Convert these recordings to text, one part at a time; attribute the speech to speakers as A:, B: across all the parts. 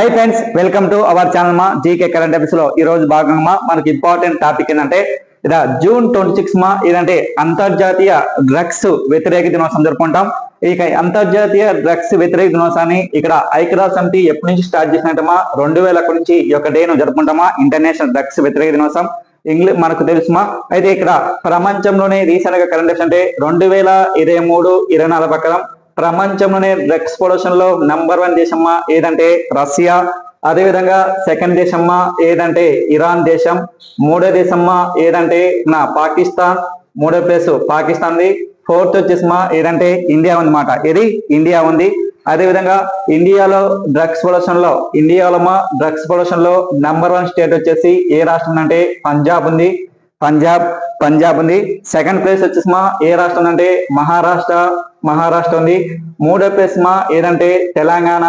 A: Hi friends, welcome to our channel మా GK current affairs లో ఈ రోజు భాగంగా మనకి ఇంపార్టెంట్ టాపిక్ ఏంటంటే జూన్ 26 మా ఇదంటే అంతర్జాతీయ డ్రగ్స్ వ్యతిరేక దినోత్సవం జరుపుకుంటాం. ఇక అంతర్జాతీయ డ్రగ్స్ వ్యతిరేక దినోత్సవాన్ని ఇక్కడ ఐక్యరాజ్య సమితి ఎప్పటి నుంచి స్టార్ట్ చేసినట్టమా 2000 నుంచి ఈ యొక్క డేను జరుపుకుంటామా ఇంటర్నేషనల్ డ్రగ్స్ వ్యతిరేక దినోత్సవం. మనకు తెలుసుమా. అయితే ఇక్కడ ప్రపంచంలోనే రీసెంట్ గా కరెంట్ అఫైర్స్ అంటే 2023-24 ప్రకారం ప్రపంచంలోనే డ్రగ్స్ ప్రొడక్షన్ లో నంబర్ 1 దేశమ్మా ఏదంటే రష్యా. అదే విధంగా సెకండ్ దేశమ్మా ఏదంటే ఇరాన్ దేశం. మూడో దేశమ్మా ఏదంటే పాకిస్తాన్, మూడో ప్లేస్ పాకిస్తాన్ది. ఫోర్త్ వచ్చేసిమా ఏదంటే ఇండియా ఉందన్నమాట. ఇది ఇండియా ఉంది. అదే విధంగా ఇండియాలో డ్రగ్స్ ప్రొడక్షన్ లో నంబర్ 1 స్టేట్ వచ్చేసి ఏ రాష్ట్రం అంటే పంజాబ్ ఉంది. పంజాబ్ ఉంది. సెకండ్ ప్లేస్ వచ్చేసిమా ఏ రాష్ట్రం అంటే మహారాష్ట్ర ఉంది. మూడో ప్లేస్ మా ఏదంటే తెలంగాణ.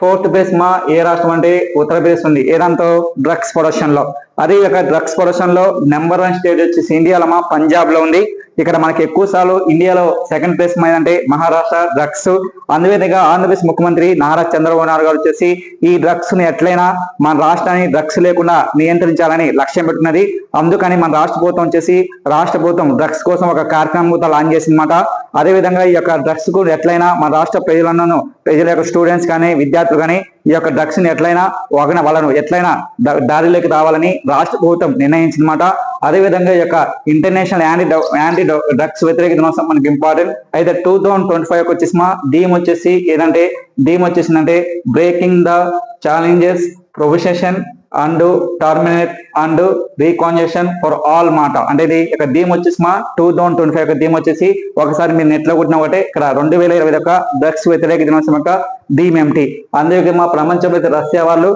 A: ఫోర్త్ ప్లేస్ మా ఏ రాష్ట్రం అంటే ఉత్తరప్రదేశ్ ఉంది. ఏదంతో డ్రగ్స్ ప్రొడక్షన్ లో. అదే యొక్క డ్రగ్స్ ప్రొడక్షన్ లో నంబర్ 1 స్టేట్ వచ్చేసి ఇండియాలో మా పంజాబ్ లో ఉంది. ఇక్కడ మనకి ఎక్కువ సార్లు ఇండియాలో సెకండ్ ప్లేస్ ఏదంటే మహారాష్ట్ర డ్రగ్స్. అందువిధంగా ఆంధ్రప్రదేశ్ ముఖ్యమంత్రి నారా చంద్రబాబు నాయుడు గారు వచ్చేసి ఈ డ్రగ్స్ ని ఎట్లయినా మన రాష్ట్రాన్ని డ్రగ్స్ లేకుండా నియంత్రించాలని లక్ష్యం పెట్టుకున్నది. అందుకని మన రాష్ట్ర ప్రభుత్వం డ్రగ్స్ కోసం ఒక కార్యక్రమం లాంచ్ చేసిందన్నమాట. అదే విధంగా ఈ యొక్క డ్రగ్స్ కు ఎట్లయినా మన రాష్ట్ర ప్రజల యొక్క స్టూడెంట్స్ కానీ విద్యార్థులు కానీ ఈ యొక్క డ్రగ్స్ ని ఎట్లయినా వాళ్ళను ఎట్లయినా దారిలోకి రావాలని రాష్ట్ర ప్రభుత్వం నిర్ణయించిందన్నమాట. అదే విధంగా ఈ యొక్క ఇంటర్నేషనల్ యాంటీ డ్రగ్స్ వ్యతిరేక దినోత్సవం మనకి ఇంపార్టెంట్. అయితే 2025 వచ్చేసిమా థీమ్ వచ్చేసిందంటే breaking the challenges, prohibition and terminate and recognition for all మాట. అంటే ఇది ఇక థీమ్ వచ్చేసిమా 2025 యొక్క థీమ్ వచ్చేసి ఒకసారి మీరు నెట్ లో కొట్టిన ఒకటే ఇక్కడ 2020 యొక్క డ్రగ్స్ వ్యతిరేక దినోత్సవం యొక్క థీమ్ ఏమిటి. అందుకే మా ప్రపంచంలో రష్యా వాళ్ళు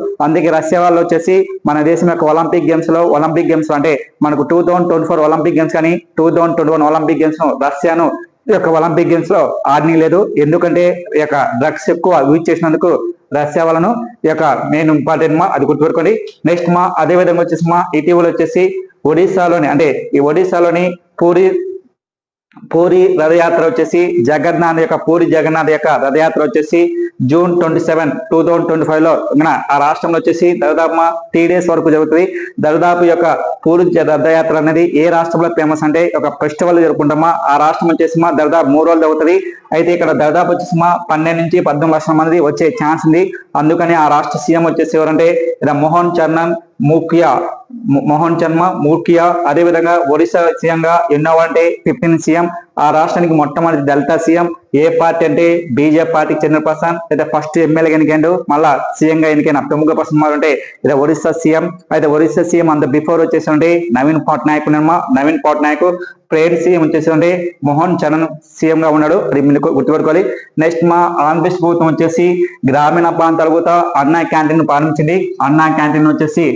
A: వచ్చేసి మన దేశం యొక్క ఒలింపిక్ గేమ్స్ అంటే మనకు 2024 ఒలింపిక్ గేమ్స్ కానీ 2021 ఒలింపిక్ గేమ్స్ రష్యాను ఈ యొక్క ఒలింపిక్ గేమ్స్ లో ఆడనీయలేదు. ఎందుకంటే ఈ యొక్క డ్రగ్స్ ఎక్కువ యూజ్ చేసినందుకు రష్యా వాళ్ళను ఈ యొక్క మెయిన్ ఇంపార్టెంట్ మా అది గుర్తుపెట్టుకోండి. నెక్స్ట్ మా అదే విధంగా వచ్చేసి మా ఇటీవల వచ్చేసి ఒడిశాలోని పూరి రథయాత్ర వచ్చేసి పూరి జగన్నాథ్ యొక్క రథయాత్ర వచ్చేసి జూన్ 27, 2025 లో ఆ రాష్ట్రంలో వచ్చేసి దాదాపు 3 days వరకు జరుగుతుంది. దాదాపు యొక్క పూరి రథయాత్ర అనేది ఏ రాష్ట్రంలో ఫేమస్ అంటే ఒక ఫెస్టివల్ జరుపుకుంటామా ఆ రాష్ట్రం వచ్చేసి దాదాపు 3 రోజులు జరుగుతుంది. అయితే ఇక్కడ దాదాపు వచ్చేసి 12 నుంచి 14 లక్షల మంది వచ్చే ఛాన్స్ ఉంది. అందుకని ఆ రాష్ట్ర సీఎం వచ్చేసి ఎవరంటే మోహన్ చర్మ మూర్ఖియా. అదే విధంగా ఒడిశా సీఎం గా ఎన్నోవంటే 15 సీఎం. ఆ రాష్ట్రానికి మొట్టమొదటి దళిత సీఎం. ఏ పార్టీ అంటే బీజేపీ పార్టీకి చెందిన పర్సన్. అయితే ఫస్ట్ ఎమ్మెల్యేగా ఎన్నికైండు, మళ్ళా సీఎం గా ఎన్నికైన ప్రముఖ పర్సన్ అంటే ఇది ఒడిశా సీఎం. అయితే ఒడిశా సీఎం అంత బిఫోర్ వచ్చేసి నవీన్ పట్నాయక్. ప్రైవేట్ సీఎం వచ్చేసి మోహన్ చరణ్ సీఎం గా ఉన్నాడు. అది మీరు గుర్తుపెట్టుకోవాలి. నెక్స్ట్ మా ఆంధ్రప్రదేశ్ ప్రభుత్వం వచ్చేసి గ్రామీణ ప్రాంతాల కూడా అన్నా క్యాంటీన్ ప్రారంభించింది. అన్నా క్యాంటీన్ వచ్చేసి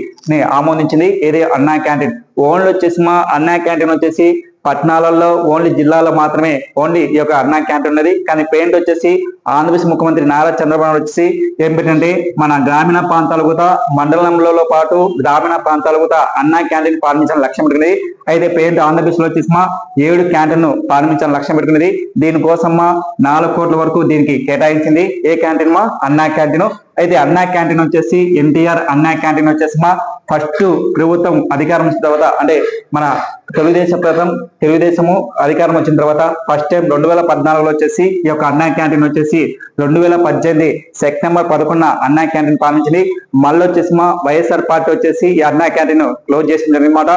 A: ఆమోదించింది. ఏది అన్నా క్యాంటీన్ ఓన్లీ వచ్చేసి మా అన్నా క్యాంటీన్ వచ్చేసి పట్టణాలలో ఓన్లీ జిల్లాలో మాత్రమే ఓన్లీ ఈ యొక్క అన్నా క్యాంటీన్ ఉన్నది. కానీ పెయింట్ వచ్చేసి ఆంధ్రప్రదేశ్ ముఖ్యమంత్రి నారా చంద్రబాబు నాయుడు వచ్చేసి ఏం పెట్టంటే మన గ్రామీణ ప్రాంతాలు కూడా మండలంలో పాటు గ్రామీణ ప్రాంతాలు కూడా అన్నా క్యాంటీన్ ప్రారంభించాలని లక్ష్యం పెట్టుకున్నది. అయితే పెయింట్ ఆంధ్రప్రదేశ్ లో వచ్చేసి 7 క్యాంటీన్ ప్రారంభించాలని లక్ష్యం పెట్టుకున్నది. దీనికోసం 4 కోట్ల వరకు దీనికి కేటాయించింది. ఏ క్యాంటీన్ అన్నా క్యాంటీన్. అయితే అన్నా క్యాంటీన్ వచ్చేసి ఎన్టీఆర్ అన్నా క్యాంటీన్ వచ్చేసి ఫస్ట్ ప్రభుత్వం అధికారం వచ్చిన తర్వాత అంటే మన తెలుగుదేశము అధికారం వచ్చిన తర్వాత ఫస్ట్ టైం 2014లో వచ్చేసి ఈ యొక్క అన్నా క్యాంటీన్ వచ్చేసి 2018 సెప్టెంబర్ 11 అన్నా క్యాంటీన్ ప్రారంభించింది. మళ్ళీ వచ్చేసి వైఎస్ఆర్ పార్టీ వచ్చేసి ఈ అన్నా క్యాంటీన్ క్లోజ్ చేసింది అనమాట.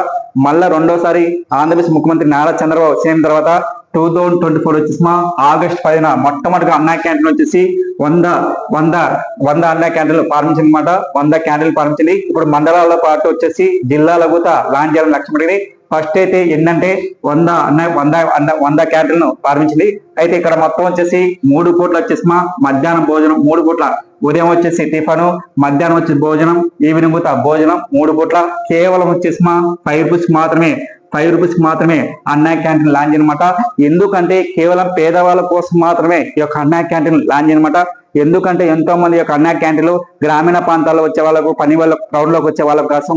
A: మళ్ళా రెండోసారి ఆంధ్రప్రదేశ్ ముఖ్యమంత్రి నారా చంద్రబాబు సీఎం తర్వాత 2024 వచ్చేసి ఆగస్టు 10 మొట్టమొదటిగా అన్నా క్యాంటీన్ వచ్చేసి 100 అన్నా క్యాంటీన్లు ప్రారంభించింది అనమాట. 100 క్యాంటీన్లు ప్రారంభించింది. ఇప్పుడు మండలాల పాటు వచ్చేసి జిల్లాల కూడా లాంచ్ చేయాలని లక్ష్యం పెట్టి ఫస్ట్ అయితే ఏంటంటే 100 క్యాంటీన్లు ప్రారంభించింది. అయితే ఇక్కడ మొత్తం వచ్చేసి 3 పూట్ల వచ్చేసి మధ్యాహ్నం భోజనం, 3 పూట్ల ఉదయం వచ్చేసి టిఫను, మధ్యాహ్నం వచ్చేసి భోజనం, ఈవినింగ్ భోజనం 3 పూట్ల కేవలం వచ్చేసి 5 రూపీస్ మాత్రమే అన్నా క్యాంటీన్ లాంచ్ అనమాట. ఎందుకంటే కేవలం పేదవాళ్ళ కోసం మాత్రమే ఈ యొక్క అన్నా క్యాంటీన్ లాంచ్ అనమాట. ఎందుకంటే ఎంతో మంది యొక్క అన్నా క్యాంటీన్లు గ్రామీణ ప్రాంతాల్లో వచ్చే వాళ్ళకు పని వాళ్ళ క్రౌడ్లోకి వచ్చే వాళ్ళ కోసం,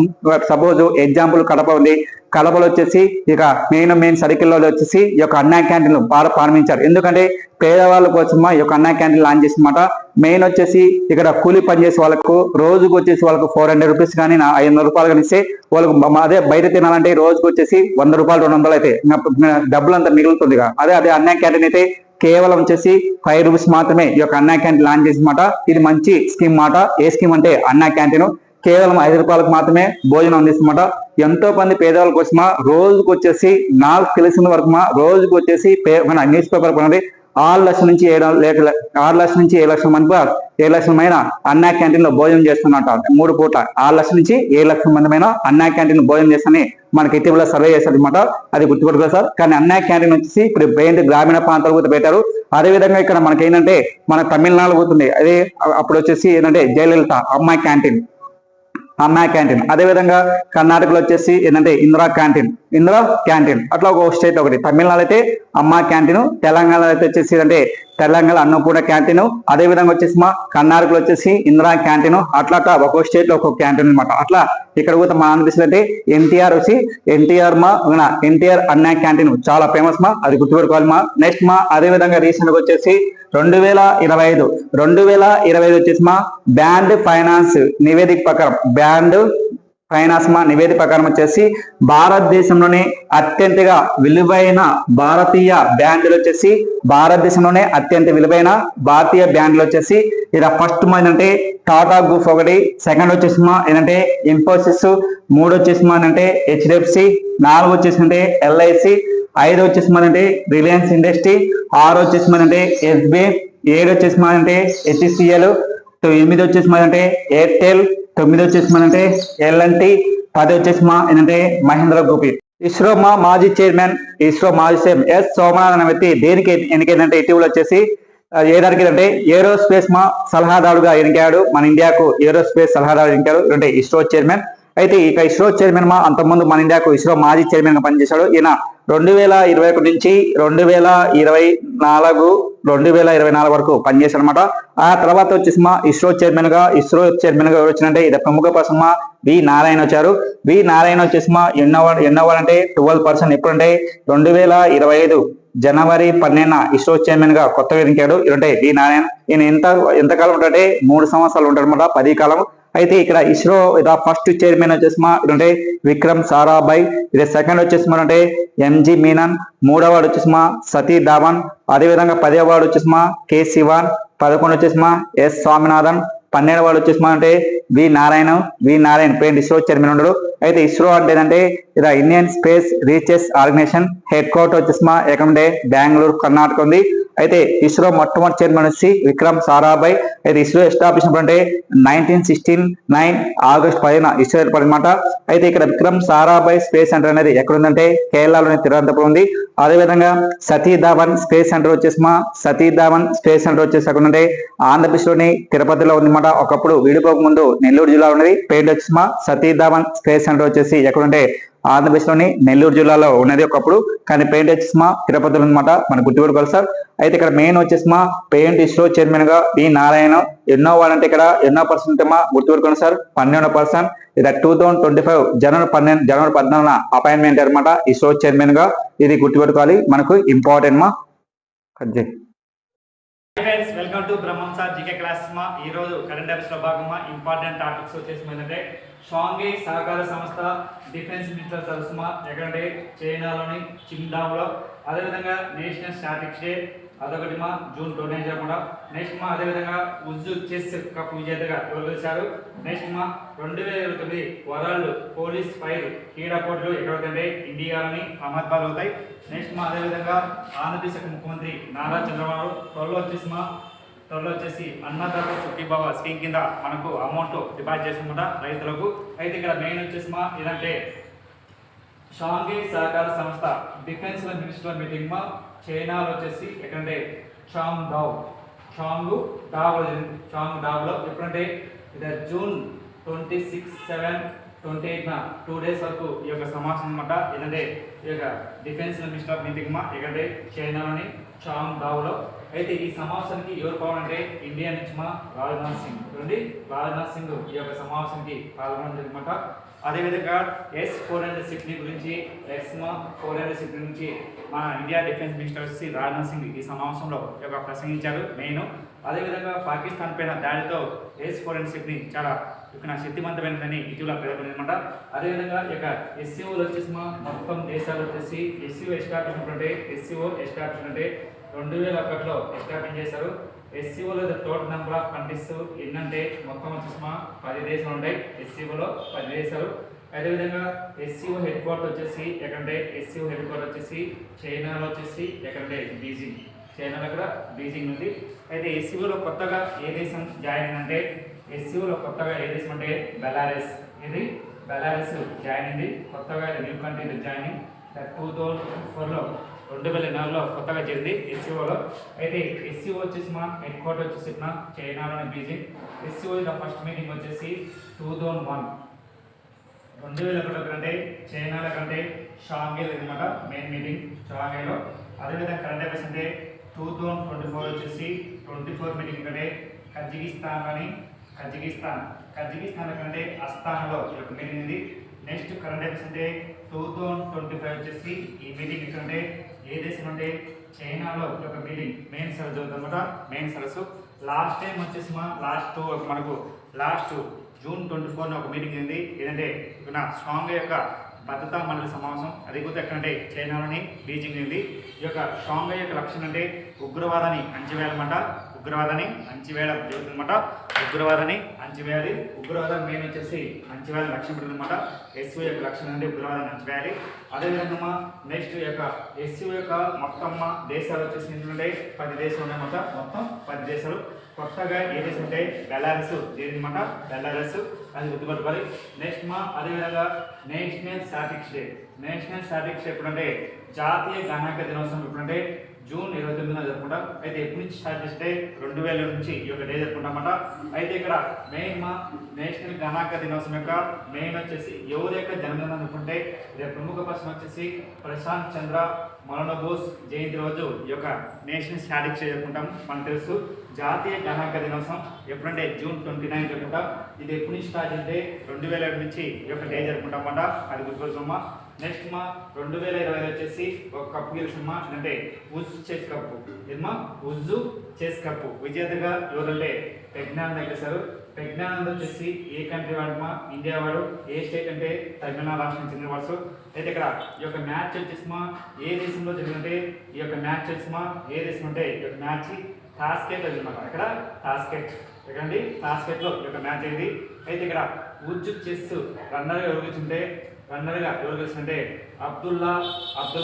A: సపోజ్ ఎగ్జాంపుల్ కడప ఉంది, కడపలో వచ్చేసి ఇక మెయిన్ సర్కిల్లో వచ్చేసి ఈ యొక్క అన్నా క్యాంటీన్లు బాగా ప్రారంభించారు. ఎందుకంటే పేదవాళ్ళ కోసమా ఈ యొక్క అన్నా క్యాంటీన్ లాంచ్ చేసినమాట. మెయిన్ వచ్చేసి ఇక్కడ కూలీ పని చేసే వాళ్ళకు రోజుకు వచ్చేసి వాళ్ళకు 400 రూపీస్ కానీ 500 రూపాయలు కానీ ఇస్తే వాళ్ళకు అదే బయట తినాలంటే రోజుకు వచ్చేసి 100 రూపాయలు 200 అయితే డబ్బులు అంతా మిగులుతుంది. అదే అన్నా క్యాంటీన్ అయితే కేవలం వచ్చేసి 5 రూపీస్ మాత్రమే ఈ యొక్క అన్నా క్యాంటీన్ లాంచ్ చేసినమాట. ఇది మంచి స్కీమ్ మాట. ఏ స్కీమ్ అంటే అన్నా క్యాంటీన్ కేవలం 5 రూపాయలకు మాత్రమే భోజనం అందిస్తున్నమాట. ఎంతో మంది పేదవాళ్ళ కోసమా రోజుకు వచ్చేసి నాకు తెలిసిన వరకు రోజుకు వచ్చేసి న్యూస్ పేపర్ కొన్నది 6 లక్షల నుంచి 7 లక్షల మంది 7 లక్షల మైన అన్నా క్యాంటీన్ లో భోజనం చేస్తున్నట్ట. 3 పూట్ల 6 లక్షల నుంచి 7 లక్షల మంది మైన అన్నా క్యాంటీన్ భోజనం చేస్తాని మనకి ఇటీవల సర్వే చేశారనమాట. అది గుర్తుపెట్టుకోవాలి సార్. కానీ అన్నా క్యాంటీన్ వచ్చేసి ఇప్పుడు గ్రామీణ ప్రాంతాలు కూడా పెట్టారు. అదేవిధంగా ఇక్కడ మనకి ఏంటంటే మన తమిళనాడు పోతుంది, అదే అప్పుడు వచ్చేసి ఏంటంటే జయలలిత అమ్మాయి క్యాంటీన్. అదేవిధంగా కర్ణాటకలో వచ్చేసి ఏంటంటే ఇందిరా క్యాంటీన్ అట్లా ఒక స్టేట్ ఒకటి. తమిళనాడు అయితే అమ్మా క్యాంటీన్, తెలంగాణ అయితే వచ్చేసి అంటే తెలంగాణ అన్నపూర్ణ క్యాంటీన్, అదేవిధంగా వచ్చేసి కర్ణాటకలో వచ్చేసి ఇందిరా క్యాంటీన్, అట్లా ఒక్కొక్క స్టేట్ లో ఒక్కొక్క క్యాంటీన్ అనమాట. అట్లా ఇక్కడ కూడా మన అనిపిస్తుంది అంటే ఎన్టీఆర్ అన్నా క్యాంటీన్ చాలా ఫేమస్ అది గుర్తుపెట్టుకోవాలి నెక్స్ట్ అదేవిధంగా రీసెంట్ గా వచ్చేసి 2025 వచ్చేసి బ్యాండ్ ఫైనాన్స్ నివేదిక ప్రకారం వచ్చేసి భారతదేశంలోనే అత్యంతగా విలువైన భారతీయ బ్యాండ్లు వచ్చేసి భారతీయ బ్యాండ్లు వచ్చేసి ఇలా ఫస్ట్ అంటే టాటా గ్రూప్ ఒకటి, సెకండ్ వచ్చేసి ఏంటంటే ఇన్ఫోసిస్, 3 వచ్చేసి ఏంటంటే హెచ్డిఎఫ్సి, 4 వచ్చేసి అంటే ఎల్ఐసి, 5 వచ్చేసి అంటే రిలయన్స్ ఇండస్ట్రీ, 6 వచ్చేసి అంటే ఎస్బిఐ, 7 వచ్చేసి అంటే హెచ్సిఎల్, 8 వచ్చేసి అంటే ఎయిర్టెల్, 9 వచ్చేసి అంటే ఎల్ఎన్టీ, 10 వచ్చేసి ఏంటంటే మహేంద్ర గ్రూప్. ఇస్రో మాజీ చైర్మన్ ఎస్ సోమనాథ్ అనే వ్యక్తి దేనికి ఎన్నికైందంటే ఇటీవల వచ్చేసి ఏదానికి అంటే ఏరోస్పేస్ సలహాదారుగా ఎన్నికాడు. మన ఇండియాకు ఏరోస్పేస్ సలహాదారు ఎన్నికాడు అంటే ఇస్రో చైర్మన్. అయితే ఇక ఇస్రో చైర్మన్ అంతకుముందు మన ఇండియాకు ఇస్రో మాజీ చైర్మన్ గా పనిచేశాడు. ఈయన 2021 నుంచి 2024 వరకు పనిచేశాడు అనమాట. ఆ తర్వాత వచ్చేసి ఇస్రో చైర్మన్ గా వచ్చినట్టే ఇది ప్రముఖ పర్సన్ వి నారాయణ వచ్చారు. వి నారాయణ వచ్చేసి ఎన్నోవాడంటే 12%. ఎప్పుడంటే 2025 జనవరి 12న ఇస్రో చైర్మన్ గా కొత్తగా ఎన్నికాడు. అంటే వి నారాయణ. ఈయన ఎంతకాలం ఉంటాడంటే 3 సంవత్సరాలు ఉంటాడనమాట, 10 కాలం. అయితే ఇక్కడ ఇస్రో ఫస్ట్ చైర్మన్ వచ్చేసి అంటే విక్రమ్ సారాభాయ్, ఇది సెకండ్ వచ్చేసి అంటే ఎంజి మీనన్, 3వ వాడు వచ్చేసి సతీ ధావన్, అదేవిధంగా 10వ వాడు వచ్చేసి కె శివాన్, 11 వచ్చేసి ఎస్ స్వామినాథన్, 12వ వాడు వచ్చేసి అంటే వి నారాయణ పేరు ఇస్రో చైర్మన్ ఉండడు. అయితే ఇస్రో అంటే ఏంటంటే ఇలా Indian space research organisation head quarter వచ్చేసి ఎక్కడంటే బెంగళూరు కర్ణాటక ఉంది. అయితే ఇస్రో మొట్టమొదటి చైర్మన్ వచ్చి విక్రమ్ సారాభాయ్. అయితే ఇస్రో ఎస్టాబ్లిష్ అంటే 1969 ఆగస్టు 10న ఇస్రో ఏర్పడమాట. అయితే ఇక్కడ విక్రమ్ సారాభాయ్ స్పేస్ సెంటర్ అనేది ఎక్కడుందంటే కేరళలోని తిరువనంతపురం ఉంది. అదేవిధంగా సతీ ధావన్ స్పేస్ సెంటర్ వచ్చేసి అక్కడ ఉంటే ఆంధ్రప్రదేశ్లోని తిరుపతిలో ఉందన్నమాట. ఒకప్పుడు విడిపోక ముందు నెల్లూరు జిల్లా ఉన్నది. పేరు వచ్చేసి సతీ ధావన్ స్పేస్ సెంటర్ వచ్చేసి ఎక్కడుంటే ఆంధ్రప్రదేశ్లోని నెల్లూరు జిల్లాలో ఉన్నది ఒకప్పుడు, కానీ పెయింట్ వచ్చేసి తిరుపతిలో అనమాట. మనకు గుర్తుపెట్టుకోవాలి సార్. అయితే ఇక్కడ మెయిన్ వచ్చేసి పెయింట్ ఇస్రో చైర్మన్ గా వి నారాయణ. ఎన్నో వాడంటే ఇక్కడ ఎన్నో పర్సెంట్ గుర్తుపెట్టుకోండి సార్, 12%. ఇది 2025 జనవరి 14న అపాయింట్మెంట్ అనమాట ఇస్రో చైర్మన్ గా. ఇది గుర్తుపెట్టుకోవాలి, మనకు important
B: friends, welcome to Brahmam sir GK class. ఈ రోజు కరెంట్ అఫైర్స్ లో భాగంగా ఇంపార్టెంట్ టాపిక్స్ వచ్చేసి ఏంటంటే షాంఘై సహకార సంస్థ డిఫెన్స్ మినిస్టర్ సదస్సు ఎక్కడంటే చైనాలోని చింగ్డాంలో. అదేవిధంగా నేషనల్ స్టాటిక్స్ డే అదొకటి జూన్ 29 అనమాట. నెక్స్ట్ అదేవిధంగా ఉజ్జు చెస్ కప్ విజేతగా ఎవరు గెలిచారు. నెక్స్ట్ 2029 వరల్డ్ పోలీస్ ఫైర్ క్రీడా పోటీలు ఎక్కడవుతాయంటే ఇండియాలోని అహ్మదాబాద్ అవుతాయి. నెక్స్ట్ అదేవిధంగా ఆంధ్రప్రదేశ్ ముఖ్యమంత్రి నారా చంద్రబాబు త్వరలో వచ్చేసి అన్నదాత సుఖీభావ స్కీమ్ కింద మనకు అమౌంట్ డిపాజిట్ చేస్తున్నమాట రైతులకు. అయితే ఇక్కడ మెయిన్ వచ్చేసి ఏదంటే షాంఘై సహకార సంస్థ డిఫెన్స్ మినిస్టర్ మీటింగ్ చైనాలో వచ్చేసి ఎక్కడంటే చాంగ్ డావ్లో ఎప్పుడంటే ఇది జూన్ 26, 7 28న 2 days వరకు ఈ యొక్క సమావేశం అనమాట. ఏంటంటే ఈ యొక్క డిఫెన్స్ మినిస్టర్ మీటింగ్ ఏంటంటే చైనాలోని చాంగ్డావులో. అయితే ఈ సమావేశానికి ఎవరు పాల్గొనంటే ఇండియా నుంచి రాజ్నాథ్ సింగ్ చూడండి, రాజ్నాథ్ సింగ్ ఈ యొక్క సమావేశానికి పాల్గొనడం అనమాట. అదేవిధంగా S-400 షిప్ని గురించి S-400 షిప్ గురించి మన ఇండియా డిఫెన్స్ మినిస్టర్ వచ్చి రాజ్నాథ్ సింగ్ ఈ సమావేశంలో ఈ యొక్క ప్రసంగించారు మెయిన్. అదేవిధంగా పాకిస్తాన్ పైన దాడితో S-400 షిప్ని చాలా ఇక్కడ శక్తివంతమైనదని ఇటీవల పేర్కొంది అనమాట. అదేవిధంగా ఈ యొక్క SCOలు వచ్చేసి మొత్తం దేశాలు వచ్చేసి SCO ఎస్టాబ్లిష్ అంటే 2001లో ఎస్టాబ్లిష్ చేశారు. SCOలో టోటల్ నెంబర్ ఆఫ్ కంట్రీస్ ఎన్నంటే మొత్తం వచ్చేసి 10 దేశాలు ఉంటాయి. SCOలో 10 దేశాలు. అదేవిధంగా SCO హెడ్ క్వార్టర్ వచ్చేసి ఎక్కడంటే SCO హెడ్ క్వార్టర్ వచ్చేసి చైనాలో వచ్చేసి ఎక్కడంటే బీజింగ్, చైనాలో కూడా బీజింగ్ ఉంది. అయితే SCOలో కొత్తగా ఏ దేశం జాయిన్ అయిందంటే SCOలో కొత్తగా ఏ దేశం అంటే బెలారస్. ఇది బెలారస్ జాయిన్ అయింది కొత్తగా, న్యూ కంట్రీ జాయినింగ్ 2004లో 2004లో కొత్తగా జరిగింది SCOలో. అయితే SCO వచ్చేసి హెడ్ క్వార్టర్ వచ్చేసి చైనాలోని బీజింగ్. SCO ఫస్ట్ మీటింగ్ వచ్చేసి 2001 కంటే చైనాలో కంటే షాంఘైలో అనమాట మెయిన్ మీటింగ్ షాంఘైలో. అదేవిధంగా కరెంట్ అఫైర్స్ అంటే 2024 వచ్చేసి 24 మీటింగ్ కంటే కజకిస్తాన్ కంటే అస్తానాలో ఈ యొక్క మీటింగ్ ఉంది. నెక్స్ట్ కరెంట్ అఫైర్స్ అంటే 2025 వచ్చేసి ఈ మీటింగ్ ఎక్కడంటే ఏ దేశం అంటే చైనాలో ఈ యొక్క మీటింగ్ మెయిన్ సరస్సు జరుగుతుంది అనమాట. మెయిన్ సరస్సు లాస్ట్ టైం వచ్చేసి మనకు లాస్ట్ జూన్ 24న ఒక మీటింగ్ అయింది. ఏంటంటే ఇక్కడ షాంఘై యొక్క భద్రతా మండలి సమావేశం. అది కూడా ఎక్కడంటే చైనాలోని బీజింగ్ ఉంది. ఈ యొక్క షాంఘై యొక్క లక్ష్యం అంటే ఉగ్రవాదాన్ని అణచివేయాలన్నమాట. ఉగ్రవాదాన్ని అణచివేయడం జరుగుతుందన్నమాట. ఉగ్రవాదాన్ని అణచివేయాలి. ఉగ్రవాదం మెయిన్ వచ్చేసి అణచివేయాలని లక్ష్యం పెడుతుందన్నమాట. SCO యొక్క లక్ష్యం అంటే ఉగ్రవాదాన్ని అణచివేయాలి. అదేవిధంగా నెక్స్ట్ యొక్క SCO యొక్క మొత్తం దేశాలు వచ్చేసి ఏంటంటే 10 దేశాలు ఉన్నాయన్నమాట. మొత్తం 10 దేశాలు. కొత్తగా ఏ దేశం అంటే బెలారస్ చేరిందన్నమాట. బెలారస్ అది గుర్తుపట్టుకోవాలి. నెక్స్ట్ అదేవిధంగా నేషనల్ స్టాటిక్స్ డే ఎప్పుడంటే జాతీయ గణాంక దినోత్సవం ఎప్పుడంటే జూన్ 29న జరుపుకుంటాం. అయితే ఎప్పటి నుంచి స్టార్ట్ చేస్తే 2000 నుంచి ఈ యొక్క డే జరుపుకుంటామన్నమాట. అయితే ఇక్కడ మెయిన్ నేషనల్ గణాంక దినోత్సవం యొక్క మెయిన్ వచ్చేసి ఎవరి యొక్క జన్మదినం అనుకుంటే ప్రముఖ పర్సన్ వచ్చేసి ప్రశాంత్ చంద్ర మరణబోస్ జయంతి రోజు ఈ యొక్క నేషనల్ స్టాటిక్స్ డే జరుపుకుంటాం. మనకు తెలుసు జాతీయ గణాంక దినోత్సవం ఎప్పుడంటే జూన్ 29 జరుపుకుంటాం. ఇది ఎప్పటి నుంచి స్టార్ట్ అయితే 2000 నుంచి ఈ యొక్క డే జరుపుకుంటాం అన్నమాట. అది గుర్తుపెట్టుకోమ్మా. నెక్స్ట్ 2020 వచ్చేసి ఒక కప్పు గెలిచిందమ్మా. అంటే ఉజ్ చెస్ కప్పు విజేతగా ఎవరంటే ప్రజ్ఞానంద గెలిచారు. ప్రజ్ఞానంద వచ్చేసి ఏ కంట్రీ వాడమ్మా? ఇండియా వాడు. ఏ స్టేట్ అంటే తమిళనాడు రాష్ట్రానికి చెందిన వాడు. అయితే ఇక్కడ ఈ యొక్క మ్యాచ్ వచ్చేసిమా ఏ దేశంలో జరిగిందంటే ఈ యొక్క మ్యాచ్ వచ్చేసిమా ఏ దేశం అంటే ఈ యొక్క మ్యాచ్ టాస్కెట్ అన్నమాట. ఇక్కడ టాస్కెట్ ఎక్కడండి టాస్కెట్లో ఈ యొక్క మ్యాచ్ అయింది. అయితే ఇక్కడ ఉజ్ చెస్ రన్నర్గా ఎవరు గెలిచిందంటే అబ్దుల్లా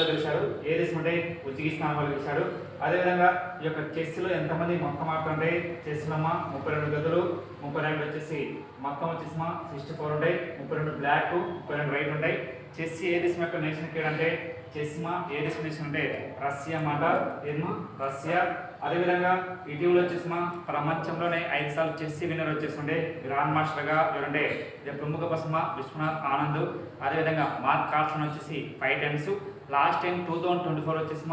B: గెలిచాడు. ఏ దేశం అంటే ఉజ్బెకిస్తాన్ వాళ్ళు గెలిచాడు. అదేవిధంగా ఈ యొక్క చెస్లో ఎంతమంది మొత్తం ఆడుతుంటే చెస్లో 32 గదులు, 32 వచ్చేసి మొత్తం వచ్చేసి 64 ఉంటాయి. 32 బ్లాక్, 32 వైట్ ఉంటాయి. చెస్ ఏ దేశం యొక్క నేషనల్ క్రీడ అంటే చెస్ ఏ దేశం నేషన్ అంటే రష్యా అన్నమాట. రష్యా. అదేవిధంగా ఇటీవల వచ్చేసి ప్రపంచంలోనే 5 సార్లు చెస్ విన్నర్ వచ్చేసి గ్రాండ్ మాస్టర్గా ఎవరంటే ప్రముఖ పర్సన్ విశ్వనాథ్ ఆనంద్. అదేవిధంగా మార్క్ కార్సన్ వచ్చేసి 5 టైమ్స్. లాస్ట్ టైం 2024 వచ్చేసి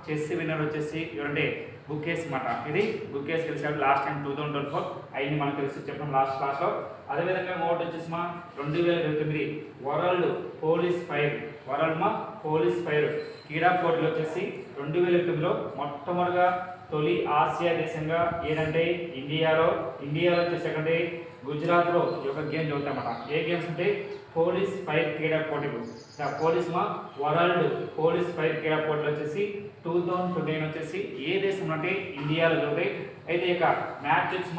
B: చెస్ విన్నర్ వచ్చేసి ఎవరంటే బుకేస్ అన్నమాట. ఇది బుకేస్ గెలిచాడు లాస్ట్ టైం 2024 అయింది మనకు తెలుసు చెప్పడం లాస్ట్లో. అదేవిధంగా ఇంకోటి వచ్చేసి 2029 వరల్డ్ పోలీస్ ఫైర్ క్రీడా పోటీలు వచ్చేసి 2029లో మొట్టమొదటిగా తొలి ఆసియా దేశంగా ఏదంటే ఇండియాలో వచ్చేసంటే గుజరాత్లో ఈ యొక్క గేమ్ జరుగుతాయన్నమాట. ఏ గేమ్స్ అంటే పోలీస్ ఫైర్ క్రీడా పోటీలు. వరల్డ్ పోలీస్ ఫైర్ క్రీడా పోటీలు వచ్చేసి 2029 వచ్చేసి ఏ దేశం అంటే ఇండియాలో జరుగుతాయి. అయితే ఇక మ్యాచ్ వచ్చి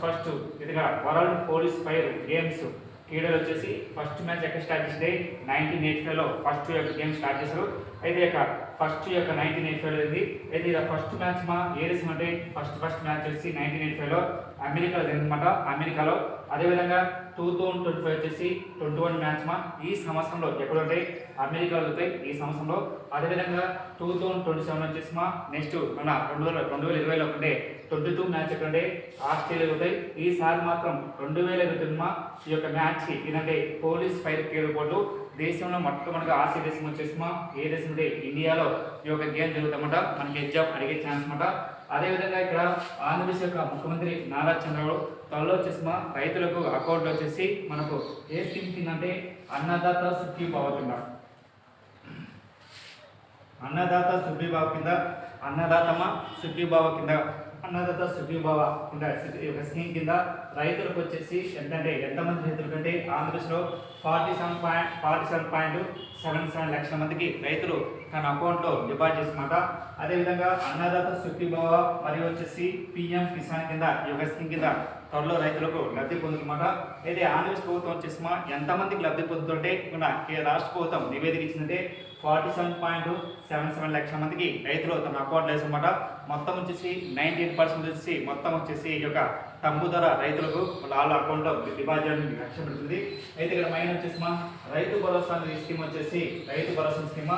B: ఫస్ట్ ఇదిగా వరల్డ్ పోలీస్ ఫైర్ గేమ్స్ క్రీడలు వచ్చేసి ఫస్ట్ మ్యాచ్ ఎక్కడ స్టార్ట్ చేస్తే 1985లో ఫస్ట్ యొక్క గేమ్ స్టార్ట్ చేశారు. అయితే ఇక ఫస్ట్ యొక్క 1985లో ఉంది. అయితే ఇక ఫస్ట్ మ్యాచ్ ఏ దేశం అంటే ఫస్ట్ మ్యాచ్ వచ్చి 1985లో అమెరికాలో జరిగిందన్నమాట. అమెరికాలో. అదేవిధంగా 2025 వచ్చేసి 21 మ్యాచ్ మా ఈ సంవత్సరంలో ఎక్కడుంటే అమెరికా జరుగుతాయి ఈ సంవత్సరంలో. అదేవిధంగా 2027 వచ్చేసి మా నెక్స్ట్ మన 2020లో ఉండే 22 మ్యాచ్ ఎక్కడంటే ఆస్ట్రేలియా జరుగుతాయి. ఈసారి మాత్రం 2029 మా ఈ యొక్క మ్యాచ్ ఏంటంటే పోలీస్ ఫైర్ కేడుకోవడం దేశంలో మొట్టమొదటిగా ఆసియా దేశం వచ్చేసిమా ఏ దేశం అంటే ఇండియాలో ఈ యొక్క గేమ్ జరుగుతామట, మనకి ఎగ్జామ్ అడిగే ఛాన్స్ అనమాట. అదేవిధంగా ఇక్కడ ఆంధ్రప్రదేశ్ యొక్క ముఖ్యమంత్రి నారా చంద్రబాబు త్వరలో వచ్చేసిమా రైతులకు అకౌంట్లో వచ్చేసి మనకు ఏ స్కీమ్ కిందంటే అన్నదాత సుఖీభావ కింద, అన్నదాత సుఖీభావ కింద, అన్నదాతమ సుఖీభావ కింద, అన్నదాత సుఖీభావ కింద ఈ యొక్క స్కీమ్ కింద రైతులకు వచ్చేసి ఎంతంటే ఎంతమంది రైతులు కంటే ఆంధ్రప్రదేశ్లో 47.77 లక్షల మందికి రైతులు తన అకౌంట్లో డిపాజిట్ చేసినమాట. అదేవిధంగా అన్నదాత సుఖీభావ మరియు వచ్చేసి పిఎం కిసాన్ కింద ఈ యొక్క స్కీమ్ కింద త్వరలో రైతులకు లబ్ధి పొందుతున్నమాట. అయితే ఆంధ్రప్రదేశ్ ప్రభుత్వం వచ్చేసి ఎంతమందికి లబ్ధి పొందుతుంటే రాష్ట్ర ప్రభుత్వం నివేదిక ఇచ్చిందంటే 47.77 లక్షల మందికి రైతులు తమ అకౌంట్లో వేసన్నమాట. మొత్తం వచ్చేసి 98% వచ్చేసి మొత్తం వచ్చేసి ఈ యొక్క తంబు ధర రైతులకు వాళ్ళ అకౌంట్లో డిపాజిట్ చేయడానికి లక్ష్యం పెడుతుంది. అయితే ఇక్కడ మైన్ వచ్చేసి రైతు భరోసా స్కీమ్ వచ్చేసి రైతు భరోసా స్కీమ్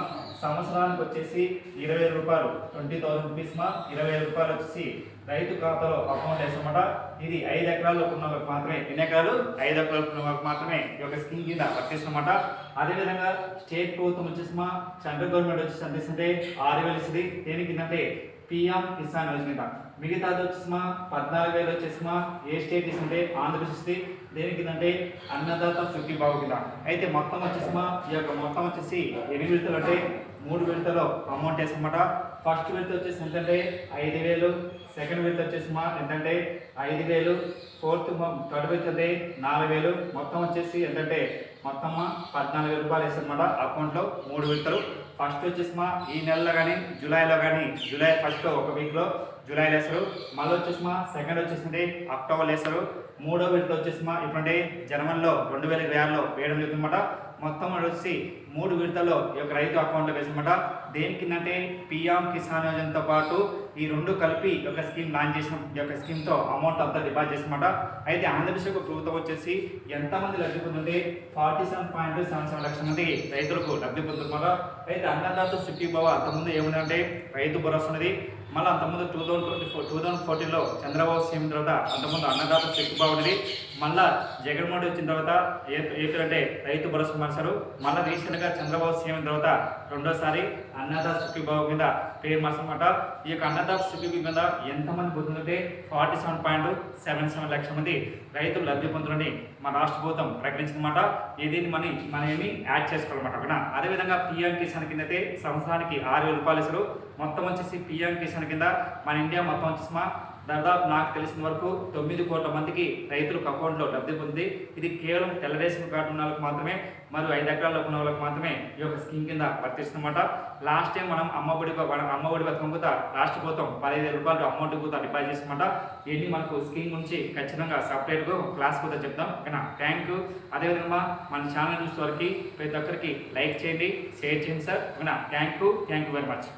B: సంవత్సరానికి వచ్చేసి 20,000 రూపాయలు 20,000 రూపీస్ 20,000 రూపాయలు వచ్చేసి రైతు ఖాతాలో అకౌంట్ వేసామట. ఇది 5 ఎకరాలు ఉన్న వాళ్ళకి మాత్రమే, ఎన్ని ఎకరాలు 5 ఎకరాలు ఉన్న వాళ్ళకి మాత్రమే ఈ యొక్క స్కీమ్ కింద వర్తిస్తున్నమాట. అదేవిధంగా స్టేట్ ప్రభుత్వం వచ్చేసి సెంట్రల్ గవర్నమెంట్ వచ్చేసి అందిస్తుంటే 6,000 ఇస్తుంది. దేనికి కిందంటే పిఎం కిసాన్ యోజన. మిగతాది వచ్చేసి 14,000 వచ్చేసి ఏ స్టేట్ ఇస్తుంటే ఆంధ్రప్రదేశ్ ఇస్తుంది. దేనికి కిందంటే అన్నదాత సుఖీభావ కింద. అయితే మొత్తం వచ్చేసి ఈ యొక్క మొత్తం వచ్చేసి 8 విడతలు అంటే 3 విడతలో అమౌంట్ వేసన్నమాట. ఫస్ట్ విడత వచ్చేసి ఎంతంటే 5,000, సెకండ్ విడత వచ్చేసి ఎంతంటే 5,000, థర్డ్ విడత అంటే 4,000, మొత్తం వచ్చేసి ఎంతంటే మొత్తం 14,000 రూపాయలు వేసారన్నమాట అకౌంట్లో 3 విడతలు. ఫస్ట్ వచ్చేసి ఈ నెలలో కానీ జూలైలో కానీ జూలై ఫస్ట్లో ఒక వీక్లో జూలైలో వేస్తారు. మళ్ళీ వచ్చేసి సెకండ్ వచ్చేసింది అక్టోబర్లో వేస్తారు. మూడో విడత వచ్చేసి ఇప్పుడంటే జనవరిలో 2020లో వేయడం జరుగుతుందన్నమాట. మొత్తం వచ్చి 3 విడతల్లో ఈ యొక్క రైతు అకౌంట్లో వేసన్నమాట. దేనికి కిందంటే పిఎం కిసాన్ యోజనతో పాటు ఈ 2 కలిపి ఈ యొక్క స్కీమ్ లాంచ్ చేసిన ఈ యొక్క స్కీమ్తో అమౌంట్ అంతా డిపాజిట్ చేసినమాట. అయితే ఆంధ్రప్రదేశ్ ప్రభుత్వం వచ్చేసి ఎంతమంది లబ్ధి పొందుతుంటే 47.77 లక్షల మంది రైతులకు లబ్ధి పొందుతున్నారు. అయితే అన్నదాత సుఖీభావ అంతకుముందు ఏముందంటే రైతు భరోసా ఉన్నది. మళ్ళీ అంతకుముందు 2014లో చంద్రబాబు సీఎం తర్వాత అంతకుముందు అన్నదాత సుఖీభావ ఉన్నది. మళ్ళీ జగన్మోహన్ వచ్చిన తర్వాత ఏంటంటే రైతు భరోసా మార్చారు. మళ్ళీ రీసెంట్గా చంద్రబాబు సీఎం తర్వాత రెండోసారి అన్నదాత సుఖీభావ కింద పేరు మార్చమాట. ఈ యొక్క అన్నదాత సుఖీభావ కింద ఎంతమంది పొందుతుంటే 47.77 లక్షల మంది రైతులు లబ్ధి పొందుతుందని మన రాష్ట్ర ప్రభుత్వం ప్రకటించిందన్నమాట. దీన్ని మనం ఏమి యాడ్ చేసుకోవాలన్నమాట. ఓకేనా. అదేవిధంగా పిఎం కిసాన్ కింద అయితే సంవత్సరానికి 6,000 రూపాయలు ఇస్తారు. మొత్తం వచ్చేసి పిఎం కిసాన్ కింద మన ఇండియా మొత్తం వచ్చేసి దాదాపు నాకు తెలిసిన వరకు 9 కోట్ల మందికి రైతులకు అకౌంట్లో లబ్ధి పొంది ఇది కేవలం తెల్ల రేషన్ కార్డు ఉన్న వాళ్ళకి మాత్రమే మరియు 5 ఎకరాల్లో ఉన్న వాళ్ళకి మాత్రమే ఈ యొక్క స్కీమ్ కింద వర్తిస్తుందన్నమాట. లాస్ట్ టైం మనం అమ్మఒడి పథకం కూడా రాష్ట్ర ప్రభుత్వం 15,000 రూపాయలు అమౌంట్ కూడా డిపాజిట్ చేస్తామన్నమాట. ఇవన్నీ మనకు స్కీమ్ గురించి ఖచ్చితంగా సపరేట్గా క్లాస్ కూడా చెప్తాం. ఓకేనా. Thank you. అదేవిధంగా మన ఛానల్ చూసే వరకు ప్రతి ఒక్కరికి లైక్ చేయండి, షేర్ చేయండి సార్. ఓకేనా. Thank you very much.